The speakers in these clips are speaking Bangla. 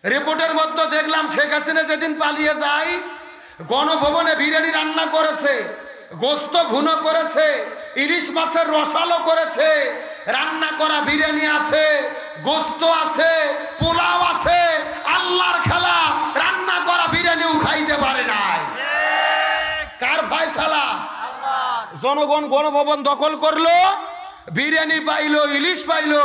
রিপোর্টের মধ্যে দেখলাম শেখ হাসিনা যেদিন পালিয়ে যায় গণভবনে বিরিয়ানি রান্না করেছে, গোস্ত ভুনো করেছে, ইলিশ মাছের রসালো করেছে, রান্না করা বিরিয়ানি আছে, গোস্ত আছে, পোলাও আছে। আল্লাহর খেলা, রান্না করা বিরিয়ানিও খাইতে পারে নাই। কার ফয়সালা? জনগণ গণভবন দখল করলো, বিরিয়ানি পাইলো, ইলিশ পাইলো,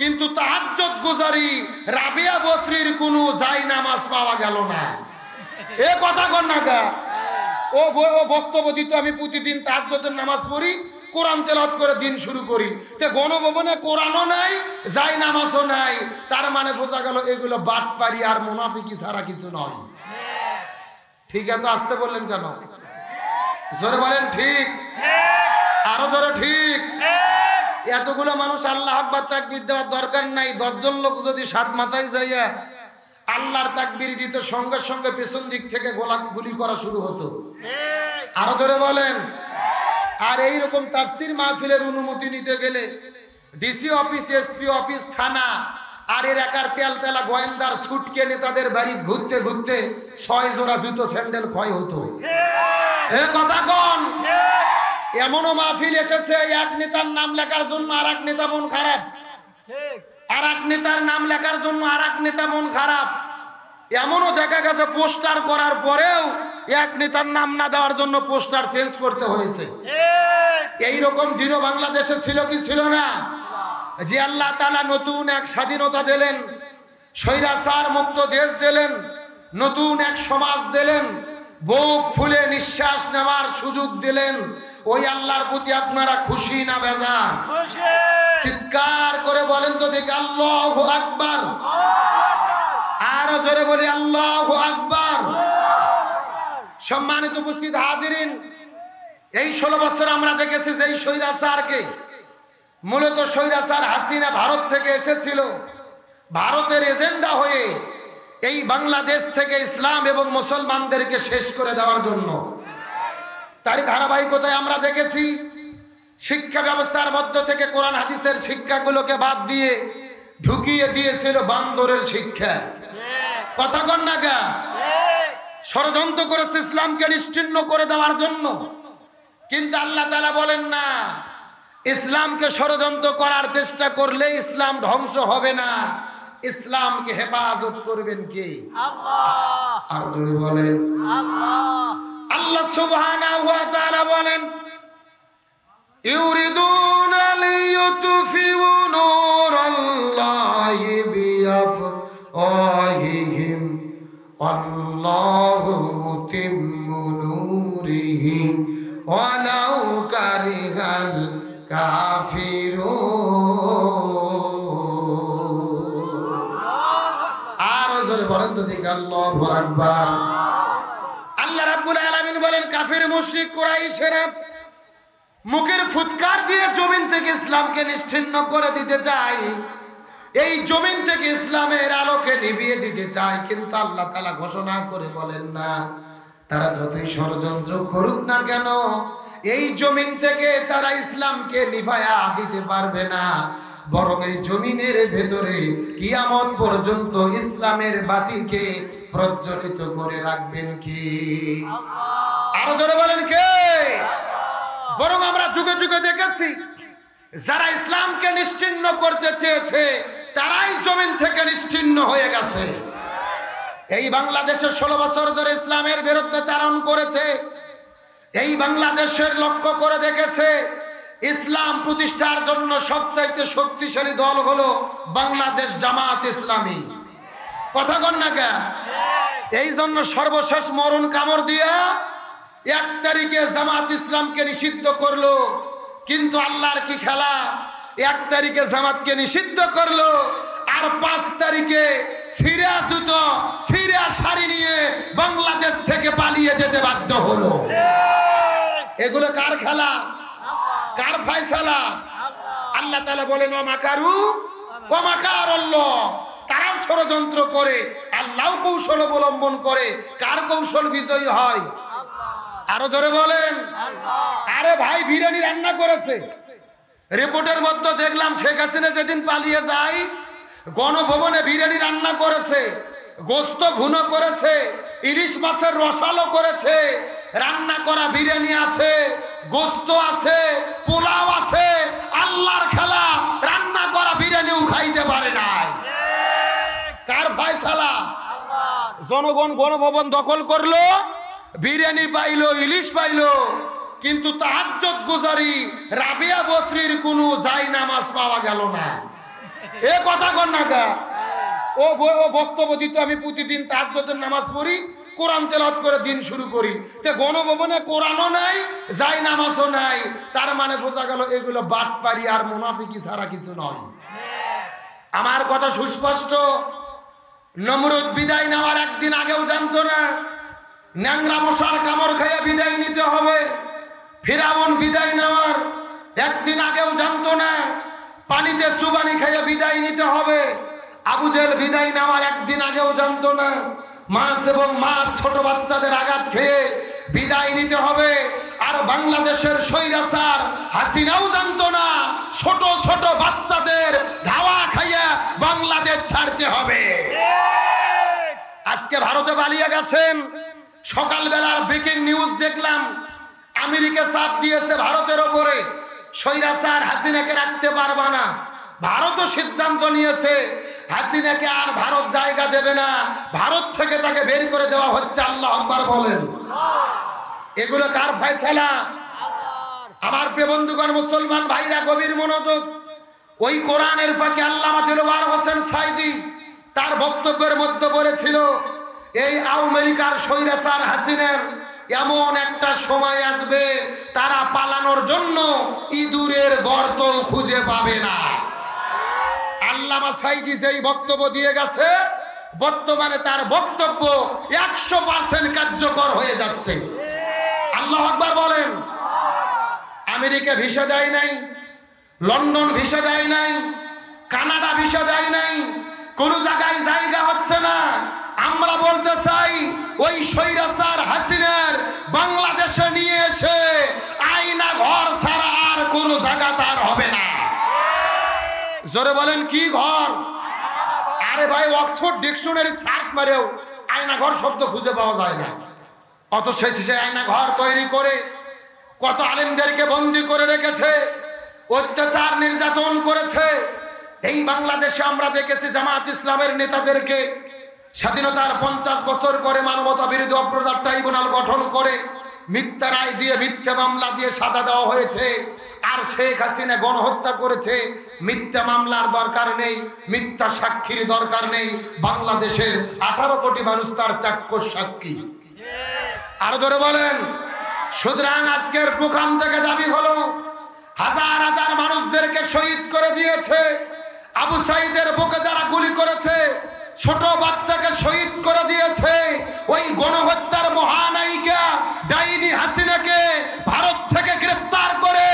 কিন্তু তাহাজ্জুদ গুজারি রাবিয়া বসরির কোনো জায় নামাজ পাওয়া গেল না। এ কথা কর না গা। ও বক্তব্য দিত আমি প্রতিদিন তাহাজ্জুদের নামাজ পড়ি, কোরআন তেলাওয়াত করে দিন শুরু করি। তে গণভবনে কোরআনও নাই, জায় নামাজও নাই, তার মানে বোঝা গেল এগুলো বাটপারি আর মুনাফিকি ছাড়া কিছু নয়। ঠিক আছে, আসতে বললেন কেন? জোরে বলেন ঠিক, আরো জোরে ঠিক। এতগুলো মানুষ আল্লাহ আকবার তাকবীর দেওয়ার দরকার নাই। 10 জন লোক যদি সাত মাথায় যাইয়া আল্লাহর তাকবীর দিত, সঙ্গে সঙ্গে পেছন দিক থেকে গুলি করা শুরু হতো। আরো জোরে বলেন। আর এইরকম তাফসীর মাহফিলের অনুমতি নিতে গেলে ডিসি অফিস, এসপি অফিস, থানা আর এর একার তেলতেলা গোয়েন্দার ছুটকে নেতাদের বাড়ি ঘুরতে ঘুরতে 6 জোড়া জুতো স্যান্ডেল ক্ষয় হতো। এ কথা কোন? এমনও মাহফিল এসেছে এক নেতার নাম লেখার জন্য আর এক নেতা মন খারাপ, আর এক নেতার নাম লেখার জন্য আর এক নেতা মন খারাপ। এমনও দেখা গেছে পোস্টার করার পরেও এক নেতার নাম না দেওয়ার জন্য পোস্টার চেঞ্জ করতে হয়েছে। এইরকম দিনও বাংলাদেশে ছিল কি ছিল না? যে আল্লাহ তাআলা নতুন এক স্বাধীনতা দিলেন, স্বৈরাচার মুক্ত দেশ দিলেন, নতুন এক সমাজ দিলেন, বুক ফুলে নিঃশ্বাস নেওয়ার সুযোগ দিলেন, ওই আল্লাহর প্রতি আপনারা খুশি না বেজার? চিৎকার করে বলেন তো দেখি আল্লাহু আকবার। আরো জোরে বলি আল্লাহু আকবার। সম্মানিত উপস্থিত হাজিরিন, এই 16 বছর আমরা দেখেছি যে স্বৈরাচারকে, মূলত স্বৈরাচার হাসিনা ভারত থেকে এসেছিল ভারতের এজেন্ডা হয়ে এই বাংলাদেশ থেকে ইসলাম এবং মুসলমানদেরকে শেষ করে দেওয়ার জন্য। তারই ধারাবাহিকতায় আমরা দেখেছি শিক্ষা ব্যবস্থার মধ্য থেকে কোরআন হাদিসের শিক্ষাগুলোকে বাদ দিয়ে ঢুকিয়ে দিয়েছিল বান্দরের শিক্ষা। কথা কন না গা? ষড়যন্ত্র করেছে ইসলামকে নিশ্চিহ্ন করে দেওয়ার জন্য। কিন্তু আল্লাহ তাআলা বলেন না, ইসলামকে ষড়যন্ত্র করার চেষ্টা করলে ইসলাম ধ্বংস হবে না, ইসলামকে হেফাজত করবেন কে? আল্লাহ। আর জোরে বলেন আল্লাহ। আল্লাহ সুবহানাহু ওয়া তাআলা বলেন, ইউরিদুনা লিইউতফিউ নূরাল্লাহি বিআফওয়াহিহিম আল্লাহু মুতিম্মু নূরিহি ওয়ালাউ কারিহাল কাফিরুন। আর জোরে বলেন তো দেখি আল্লাহু আকবার। আল্লাহ রাব্বুল আলামিন বলেন, কাফির মুশরিক কুরাইশেরা মুখের ফুৎকার দিয়ে জমিন থেকে ইসলামকে নিশ্চিহ্ন করে দিতে চায়, এই জমিন থেকে ইসলামের আলোকে নিভিয়ে দিতে চায়। কিন্তু আল্লাহ তাআলা ঘোষণা করে বলেন না, তারা যতই ষড়যন্ত্র করুক না কেন এই জমিন থেকে তারা ইসলামকে নিভায়া দিতে পারবে না, বরং এই জমিনের ভেতরে কিয়ামত পর্যন্ত ইসলামের বাতিকে প্রজ্বলিত করে রাখবেন কি? আরো জোরে বলেন কে? বরং আমরা যুগে যুগে দেখেছি যারা ইসলামকে নিশ্চিহ্ন করতে চেয়েছে তারাই জমিন থেকে নিশ্চিহ্ন হয়ে গেছে। এই বাংলাদেশে 16 বছর ধরে ইসলামের বিরুদ্ধে চারণ করেছে। এই বাংলাদেশের লক্ষ্য করে দেখেছে ইসলাম প্রতিষ্ঠার জন্য সবচাইতে শক্তিশালী দল হলো বাংলাদেশ জামাত ইসলামী। কথা কন না কে? এই জন্য সর্বশেষ মরণ কামড় দিয়া 1 তারিখে জামাত ইসলামকে নিষিদ্ধ করলো। কিন্তু আল্লাহর কি খেলা, 1 তারিখে জামাতকে নিষিদ্ধ করলো আর 5 তারিখে সিরিয়া জুতো সিরিয়া শাড়ি নিয়ে বাংলাদেশ থেকে পালিয়ে যেতে বাধ্য হলো। এগুলো কার খেলা, কার ফয়সালা? আল্লাহ তাআলা বলেন, ওয়া মাকারু ওয়া মাকারাল্লাহ। তারাও ষড়যন্ত্র করে, আল্লাহও কৌশল অবলম্বন করে। কার কৌশল বিজয়ী হয়? আরো জোরে বলেন। আরে ভাই, বিরিয়ানি রান্না করেছে, রিপোর্টের মধ্যে দেখলাম শেখ হাসিনা যেদিন পালিয়ে যায় গণভবনে বিরিয়ানি রান্না করেছে, গোস্ত ভুনো করেছে, ইলিশ মাছের রসালো করেছে, রান্না করা বিরিয়ানি আছে, গোস্ত আছে, পোলাও আছে। আল্লাহর খেলা, রান্না করা বিরিয়ানিও খাইতে পারে নাই। কার ফয়সালা? জনগণ গণভবন দখল করলো, বিরিয়ানি পাইলো, ইলিশ পাইলো, কিন্তু তাহাজ্জুদ গুজারি রাবিয়া বসরির কোনো জায় নামাজ পাওয়া গেল না। এ কথা কর না গা। ও বক্তব্য দিতে আমি প্রতিদিন তাহাজ্জুদের নামাজ পড়ি, কোরআন তেলাওয়াত করে দিন শুরু করি। তে গণভবনে কোরআনও নাই, জায় নামাজও নাই, তার মানে বোঝা গেল এগুলো বাটপারি আর মুনাফিকি ছাড়া কিছু নয়। আমার কথা সুস্পষ্ট। নমরুদ বিদায় নেওয়ার একদিন আগেও জানতো না ন্যাংরা মশার কামড় খাইয়া বিদায় নিতে হবে। ফিরাউন বিদায় নেওয়ার একদিন আগেও জানতো না পানিতে চুবানি খাইয়া বিদায় নিতে হবে। আবু জেহেল বিদায় নেওয়ার একদিন আগেও জানতো না মাছ এবং মাছ ছোট বাচ্চাদের আঘাত খেয়ে বিদায় নিতে হবে। আর বাংলাদেশের স্বৈরাচার হাসিনাও জানতো না ছোট ছোট বাচ্চাদের ধাওয়া খাইয়া বাংলাদেশ ছাড়তে হবে। আজকে ভারতে পালিয়ে গেছেন। সকালবেলার ব্রেকিং নিউজ দেখলাম, আমেরিকা চাপ দিয়েছে ভারতের ওপরে, স্বৈরাচার হাসিনাকে রাখতে পারবা না। ভারতও সিদ্ধান্ত নিয়েছে হাসিনাকে আর ভারত জায়গা দেবে না, ভারত থেকে তাকে বের করে দেওয়া হচ্ছে। আল্লাহু আকবার বলেন। এগুলো কার ফয়সালা? আমার প্রিয় বন্ধুগণ, মুসলমান ভাইরা গভীর মনোযোগ। ওই কোরআনের পাখি আল্লামা দিলওয়ার হোসেন সাইদি তার বক্তব্যের মধ্যে বলেছিল এই আওয়ামী লীগের স্বৈরাচার হাসিনার এমন একটা সময় আসবে তারা পালানোর জন্য ইঁদুরের গর্ত খুঁজে পাবে না। আল্লামা সাইদি যেই বক্তব্য দিয়ে গেছে, বর্তমানে তার বক্তব্য 100% কার্যকর হয়ে যাচ্ছে। আল্লাহু আকবার বলেন। আমেরিকা ভিসা দেয় নাই, লন্ডন ভিসা দেয় নাই, কানাডা ভিসা দেয় নাই, কোন জায়গায় জায়গা হচ্ছে না। আমরা বলতে চাই ওই স্বৈরাচার হাসিনার বাংলাদেশে নিয়ে এসে আয়না ঘর ছাড়া আর কোন জায়গা তার হবে না। জোরে বলেন, কি ঘর? আরে ভাই, অক্সফোর্ড ডিকশনারি সার্চ মারেও আয়না ঘর শব্দ খুঁজে পাওয়া যায় না। অত শেষে আয়না ঘর তৈরি করে কত আলেমদেরকে বন্দী করে রেখেছে, অত্যাচার নির্যাতন করেছে। এই বাংলাদেশে আমরা দেখেছি জামাত ইসলামের নেতাদেরকে স্বাধীনতার 50 বছর পরে মানবতা বিরোধী অপরাধ ট্রাইব্যুনাল গঠন করে মিথ্যা রায় দিয়ে, মিথ্যা মামলা দিয়ে সাজা দেওয়া হয়েছে। আর শেখ হাসিনা গণহত্যা করেছে, মিথ্যা মামলার দরকার নেই, মিথ্যা সাক্ষীর দরকার নেই। বাংলাদেশের 18 কোটি মানুষ তার চাক্ষুষ সাক্ষী। আরো ধরে বলেন। সুতরাং আজকের প্রোগ্রাম থেকে দাবি হলো, হাজার হাজার মানুষদেরকে শহীদ করে দিয়েছে। আবু সাইদের বুকে যারা গুলি করেছে, ছোট বাচ্চাকে শহীদ করে দিয়েছে, ওই গণহত্যার মহানায়িকা ডাইনি হাসিনাকে ভারত থেকে গ্রেফতার করে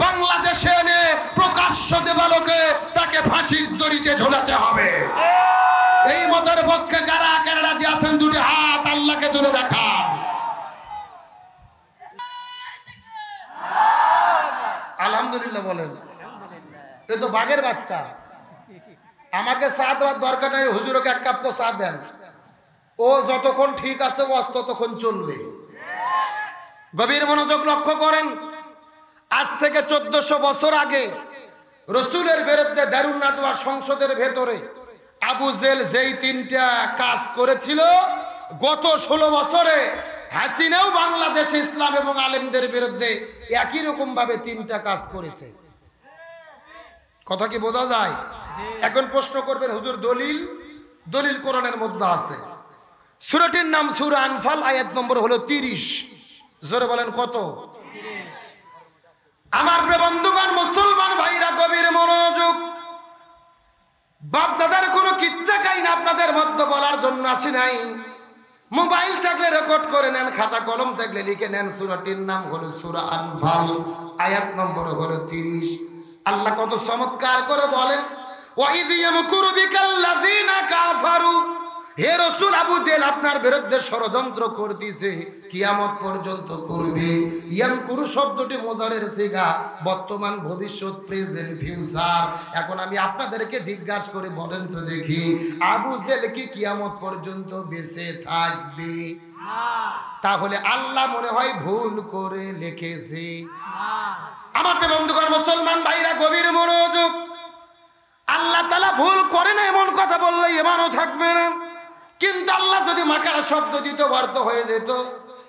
বাংলাদেশে এনে প্রকাশ্য দেবালোকে তাকে ফাঁসির দড়িতে ঝোলাতে হবে। এই মতের পক্ষে কারা কারা রাজি আছেন? দুটি হাত আল্লাহকে দূরে দেখান। আলহামদুলিল্লাহ বলেন। এ তো বাঘের বাচ্চা। আমাকে চা দেওয়ার দরকার নাই, হুজুরকে 1 কাপ চা দেন। ও যতক্ষণ ঠিক আছে ও ততক্ষণ চলবে। গভীর মনোযোগ লক্ষ্য করেন। আজ থেকে 1400 বছর আগে রসুলের বিরুদ্ধে দারুন নাদওয়া সংসদের ভেতরে আবু জেহেল যেই 3টা কাজ করেছিল, গত 16 বছরে হাসিনাও বাংলাদেশে ইসলাম এবং আলেমদের বিরুদ্ধে একই রকম ভাবে 3টা কাজ করেছে। কথা কি বোঝা যায়? এখন প্রশ্ন করবেন, হুজুর দলিল? দলিল কোরআনের মধ্যে আছে। সূরাটির নাম সূরা আনফাল, আয়াত নম্বর হলো 30। জোরে বলেন কত? আমার প্রিয় বন্ধুগণ, মুসলমান ভাইরা গভীর মনোযোগ। বাপ দাদার কোনো কিচ্ছা কাহিনী আপনাদের মধ্যে বলার জন্য আসি নাই। মোবাইল থাকলে রেকর্ড করে নেন, খাতা কলম থাকলে লিখে নেন। সূরাটির নাম হলো সূরা আনফাল, আয়াত নম্বর হলো 30। আল্লাহ কত চমৎকার করে বলেন, ওয়াইদ ইয়ামকুরু বিকাল্লাযিনা কাফারু হে রাসূল, আবু জেহেল আপনার বিরুদ্ধে ষড়যন্ত্র করতেছে, কিয়ামত পর্যন্ত করবে। ইয়ামকুরু শব্দটি মুজারের সিগা, বর্তমান, ভবিষ্যৎ, প্রেজেন্ট, ফিউচার। এখন আমি আপনাদেরকে জিজ্ঞাসা করে বলেন তো দেখি, আবু জেহেল কি কিয়ামত পর্যন্ত বেঁচে থাকবে? তাহলে আল্লাহ মনে হয় ভুল করে লিখেছে। আমাকে বন্ধুগণ, মুসলমান ভাইরা, গভীর মনোযোগ। আল্লাহ তাআলা ভুল করে না এমন কথা বললে ইমানও থাকবে না। কিন্তু আল্লাহ যদি মাকারা শব্দ দিত অর্থ হয়ে যেত।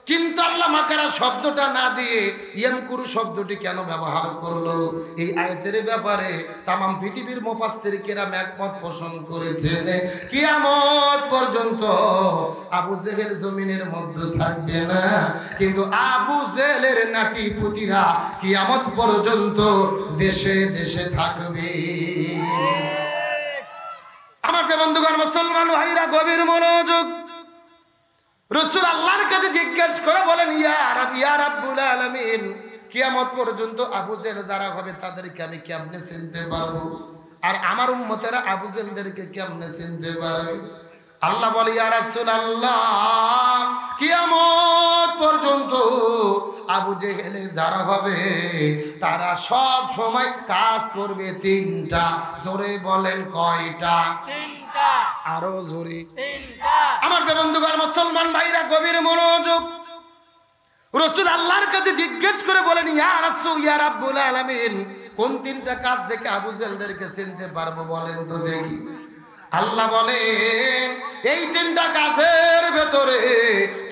কিন্তু আল্লাহ মাকারা শব্দটা না দিয়ে ইয়ামকুরু শব্দটি কেন ব্যবহার করলো? এই আয়াতের ব্যাপারে তামাম পৃথিবীর মুফাসসির কেরাম একমত পোষণ করেছেন, কিয়ামত পর্যন্ত আবু জেহেল জমিনের মধ্যে থাকবে না, কিন্তু আবু জেহেলের নাতি পুতিরা কিয়ামত পর্যন্ত দেশে দেশে থাকবে। আমাকে বন্ধুগণ, মুসলমান ভাইরা, গভীর মনোযোগ। রাসূল আল্লাহর কাছে জিজ্ঞেস করে বলেন, ইয়া রাব্বুল আলামিন, কিয়ামত পর্যন্ত আবু জেহেল যারা হবে তাদেরকে আমি কেমনে চিনতে পারবো? আর আমার উম্মতেরা আবু জেহেলদেরকে কেমনে চিনতে পারবে? আল্লাহ বলে, ইয়া রাসূলুল্লাহ, কিয়ামত পর্যন্ত আবু জেহেল যারা হবে তারা সব সময় কাজ করবে তিনটা। জোরে বলেন, কয়টা? তিনটা। আরো জোরে। তিনটা। আমার বন্ধুগণ, মুসলমান ভাইরা, গভীর মনোযোগ। রাসূল আল্লাহর কাছে জিজ্ঞেস করে বলেন, ইয়া রাসূল, ইয়া রাব্বুল আলামিন, কোন তিনটা কাজ দেখে আবু জেহেলদেরকে চিনতে পারবো বলেন তো দেখি। আল্লাহ বলেন, এই তিনটা কাজের ভেতরে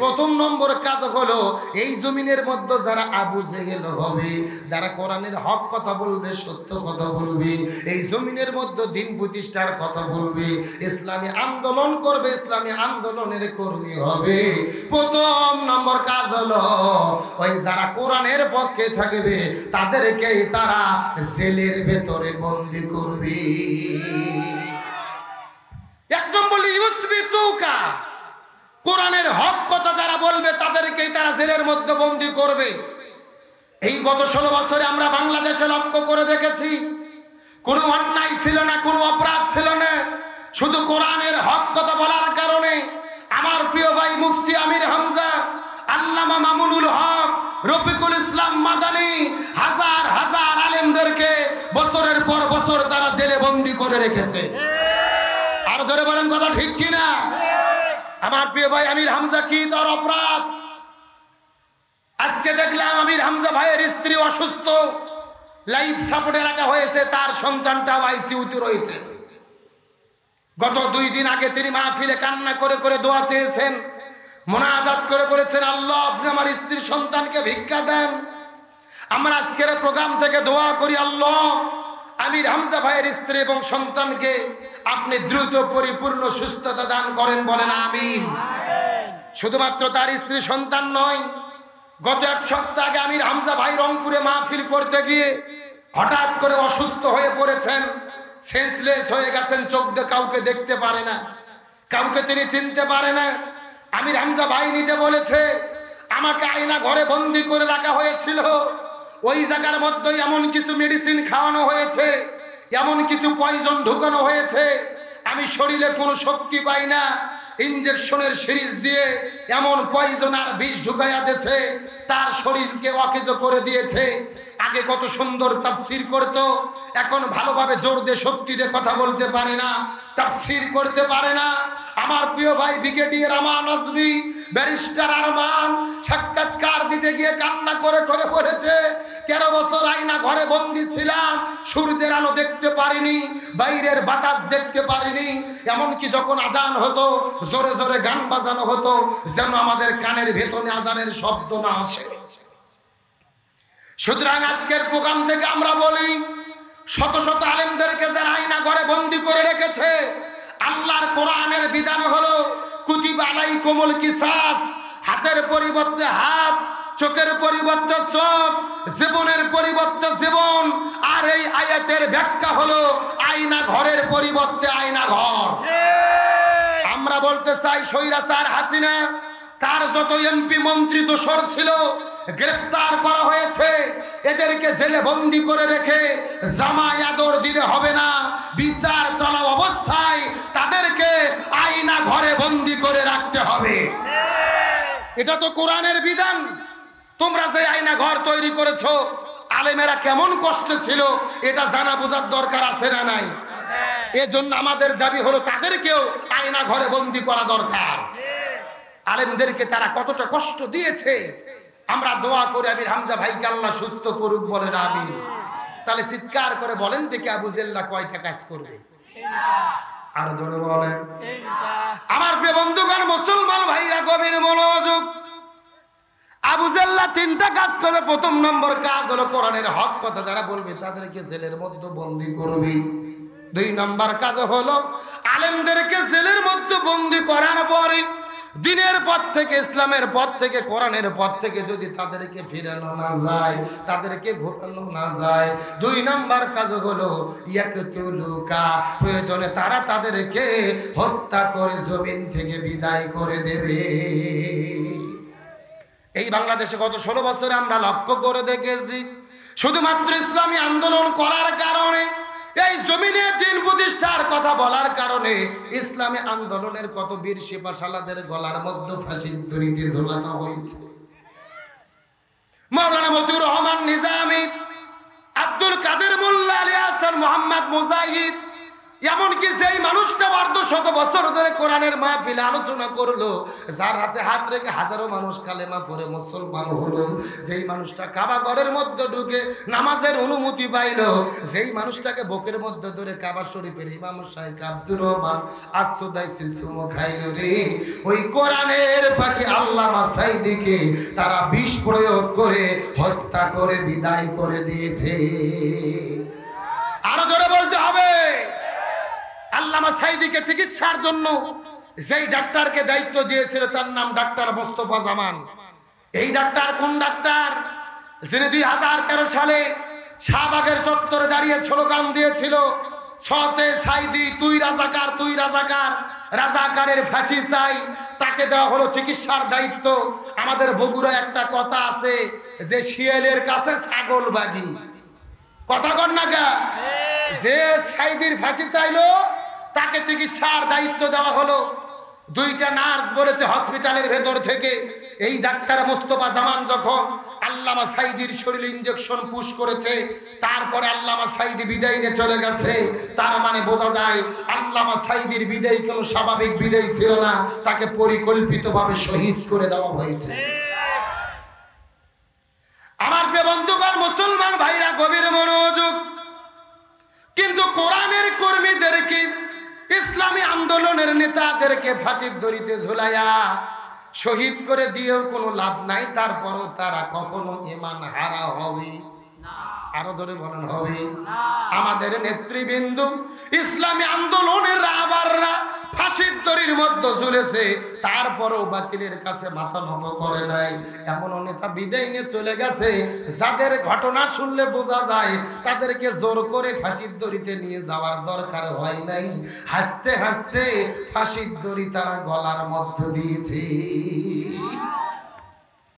প্রথম নম্বর কাজ হলো, এই জমিনের মধ্যে যারা আবু জেহেল হবে, যারা কোরআনের হক কথা বলবে, সত্য কথা বলবে, এই জমিনের মধ্যে দ্বীন প্রতিষ্ঠার কথা বলবে, ইসলামী আন্দোলন করবে, ইসলামী আন্দোলনের কর্মী হবে। প্রথম নম্বর কাজ হলো, ওই যারা কোরআনের পক্ষে থাকবে তাদেরকেই তারা জেলের ভেতরে বন্দী করবে। এক নম্বর, ইউসবিতুকা, কোরআনের হক কথা যারা বলবে তাদেরকেই তারা জেলের মধ্যে বন্দী করবে। এই গত 16 বছরে আমরা বাংলাদেশে লক্ষ্য করে দেখেছি, কোনো অন্যায় ছিল না, কোনো অপরাধ ছিল না, শুধু কোরআনের হক কথা বলার কারণে আমার প্রিয় ভাই মুফতি আমির হামজা, আল্লামা মামুনুল হক, রফিকুল ইসলাম মাদানী, হাজার হাজার আলেমদেরকে বছরের পর বছর তারা জেলে বন্দী করে রেখেছে। আর ধরে বলেন কথা ঠিক কিনা? আমার প্রিয় ভাই আমির হামজা কি তার অপরাধ? আজকে দেখলাম আমির হামজা ভাইয়ের স্ত্রী অসুস্থ, লাইফ সাপোর্টে রাখা হয়েছে, তার সন্তানটাও আইসিইউতে রয়েছে। গত 2 দিন আগে তিনি মাহফিলে কান্না করে করে দোয়া চেয়েছেন, মোনাজাত করে বলেছেন, আল্লাহ আপনি আমার স্ত্রীর সন্তানকে ভিক্ষা দেন। আমরা আজকের প্রোগ্রাম থেকে দোয়া করি, আল্লাহ আমির হামজা ভাইয়ের স্ত্রী এবং সন্তানকে আপনি দ্রুত পরিপূর্ণ সুস্থতা দান করেন, বলেন আমিন। শুধুমাত্র তার স্ত্রী সন্তান নয়, গত 1 সপ্তাহ আগে আমির হামজা ভাই রংপুরে মাহফিল করতে গিয়ে হঠাৎ করে অসুস্থ হয়ে পড়েছেন, সেন্সলেস হয়ে গেছেন, চোখ দিয়ে কাউকে দেখতে পারে না, কাউকে তিনি চিনতে পারে না। আমির হামজা ভাই নিজে বলেছে, আমাকে আয়না ঘরে বন্দি করে রাখা হয়েছিল, ওই জায়গার মধ্যে এমন কিছু মেডিসিন খাওয়ানো হয়েছে, এমন কিছু পয়জন ঢুকানো হয়েছে, আমি শরীরে কোনো শক্তি পাই না, ইনজেকশনের সিরিজ দিয়ে এমন পয়জন আর বিষ ঢুকাইয়া দিয়েছে, তার শরীরকে অকেজো করে দিয়েছে। আগে কত সুন্দর তাফসীর করতো, এখন ভালোভাবে জোর দিয়ে শক্তি দিয়ে কথা বলতে পারে না, তাফসীর করতে পারে না। আমার প্রিয় ভাই ব্রিগেডিয়ার আমান আজমি, ব্যারিস্টার আরমান সাক্ষাৎকার দিতে গিয়ে কান্না করে করে পড়েছে, 13 বছর আয়না ঘরে বন্দি ছিলাম, সূর্যের আলো দেখতে পারিনি, বাইরের বাতাস দেখতে পারিনি, এমনকি যখন আজান হতো জোরে জোরে গান বাজানো হতো যেন আমাদের কানের ভেতরে আজানের শব্দ না আসে। সুতরাং আজকের প্রোগ্রাম থেকে আমরা বলি, শত শত আলেমদেরকে যারা আয়না ঘরে বন্দি করে রেখেছে, আল্লাহর কোরআনের বিধান হলো কুতিবা আলাইকুমুল কিসাস, হাতের পরিবর্তে হাত, চোখের পরিবর্তে চোখ, জীবনের পরিবর্তে জীবন। আর এই আয়াতের ব্যাখ্যা হলো আয়না ঘরের পরিবর্তে আয়না ঘর। আমরা বলতে চাই, স্বৈরাচার হাসিনা তার যত এমপি মন্ত্রী দোসর ছিল গ্রেফতার করা হয়েছে, এদেরকে জেলে বন্দি করে রেখে জামাই আদর দিলে হবে না, বিচার চলা অবস্থায় তাদেরকে আয়না ঘরে বন্দি করে রাখতে হবে। এটা তো কোরআনের বিধান। তোমরা যে আয়না ঘর তৈরি করেছো, আলেমেরা কেমন কষ্ট ছিল এটা জানা বোঝার দরকার আছে না নাই? এজন্য আমাদের দাবি হলো তাদেরকেও আয়না ঘরে বন্দি করা দরকার। আলেমদেরকে তারা কতটা কষ্ট দিয়েছে, আমরা দোয়া করি আমির হামজা ভাইকে আল্লাহ সুস্থ করুক, বলেন আমিন। তাহলে চিৎকার করে বলেন দেখি আবু জেল্লা কয়টা কাজ করবে? আর জোরে বলেন। আমার প্রিয় বন্ধুগণ, মুসলমান ভাইরা গভীর মনোযোগ। আবু জেল্লা 3টা কাজ করবে। প্রথম নম্বর কাজ হলো কোরআনের হক কথা যারা বলবে তাদেরকে জেলের মধ্যে বন্দী করবে। 2 নম্বর কাজ হলো আলেমদেরকে জেলের মধ্যে বন্দী করার পরে দিনের পথ থেকে, ইসলামের পথ থেকে, কোরআনের পথ থেকে যদি তাদেরকে ফিরানো না যায়, তাদেরকে ঘোরানো না যায়, 2 নম্বর কাজ হলো ইয়াকতুলুকা, প্রয়োজনে তারা তাদেরকে হত্যা করে জমিন থেকে বিদায় করে দেবে। এই বাংলাদেশে গত 16 বছরে আমরা লক্ষ্য করে দেখেছি, শুধুমাত্র ইসলামী আন্দোলন করার কারণে, এই জমিনে দিন প্রতিষ্ঠার কথা বলার কারণে ইসলামী আন্দোলনের কত বীর সিপাহসালাদের গলার মধ্যে ফাঁসির দড়িতে ঝোলানো হয়েছে। মাওলানা মতিউর রহমান নিজামী, আব্দুল কাদের মোল্লা, আলী হাসান মোহাম্মদ মুজাহিদ, এমনকি সেই মানুষটা 100 বছর ধরে কোরআনের মাহফিলে আলোচনা করলো, যার হাতে হাত রেখে হাজারো মানুষ কালেমা পড়ে মুসলমান হলো, যেই মানুষটা কাবা ঘরের মধ্যে ঢুকে নামাজের অনুমতি পাইল, যেই মানুষটাকে বুকের মধ্যে ধরে কাবা শরীফের ইমাম শাইখ আব্দুর রহমান আসুদাইসি সুমো খাইল রে, ওই কোরআনের পাখি আল্লামা সাঈদীকে তারা বিষ প্রয়োগ করে হত্যা করে বিদায় করে দিয়েছে। আরো জোরে বলতে হবে। আল্লামা সাঈদীকে চিকিৎসার জন্য যেই ডাক্তারকে দায়িত্ব দিয়েছিল তার নাম ডাক্তার মোস্তফা জামান। এই ডাক্তার কোন ডাক্তার? যিনি 2013 সালে শাহবাগের চত্বরে দাঁড়িয়ে স্লোগান দিয়েছিল, সতে সাঈদী তুই রাজাকার, তুই রাজাকার, রাজাকারের ফাঁসি চাই। তাকে দেওয়া হলো চিকিৎসার দায়িত্ব। আমাদের বগুড়া একটা কথা আছে যে শিয়ালের কাছে ছাগল বাগি, কথা কর না গা। যে সাঈদীর ফাঁসি চাইলো তাকে চিকিৎসার দায়িত্ব দেওয়া হলো। 2টা নার্স বলেছে হসপিটালের ভেতর থেকে, এই ডাক্তার মোস্তফা জামান যখন আল্লামা সাঈদীর শরীরে ইনজেকশন পুশ করেছে, তারপরে আল্লামা সাঈদী বিদায় নিয়ে চলে গেছে। তার মানে বোঝা যায় আল্লামা সাঈদীর বিদায় কোনো স্বাভাবিক বিদায় ছিল না, তাকে পরিকল্পিতভাবে শহীদ করে দেওয়া হয়েছে। আমার প্রিয় বন্ধুগণ, মুসলমান ভাইরা গভীর মনোযোগ। কিন্তু কোরআনের কর্মীদেরকে, ইসলামী আন্দোলনের নেতাদেরকে ফাঁসির দড়িতে ঝুলাইয়া শহীদ করে দিয়েও কোনো লাভ নাই। তারপরও তারা কখনো ঈমান হারা হবে? আরো জোরে বলেন হবে? আমাদের নেতৃবৃন্দ ইসলামী আন্দোলনের রাবাররা ফাঁসির দড়ির মধ্যে ঝুলেছে, তারপরেও বাতিলের কাছে মাথা নত করে নাই। এমন নেতা বিদায় নিয়ে চলে গেছে যাদের ঘটনা শুনলে বোঝা যায় তাদেরকে জোর করে ফাঁসির দড়িতে নিয়ে যাওয়ার দরকার হয় নাই। হাসতে হাসতে ফাঁসির দড়ি তারা গলার মধ্যে দিয়েছে।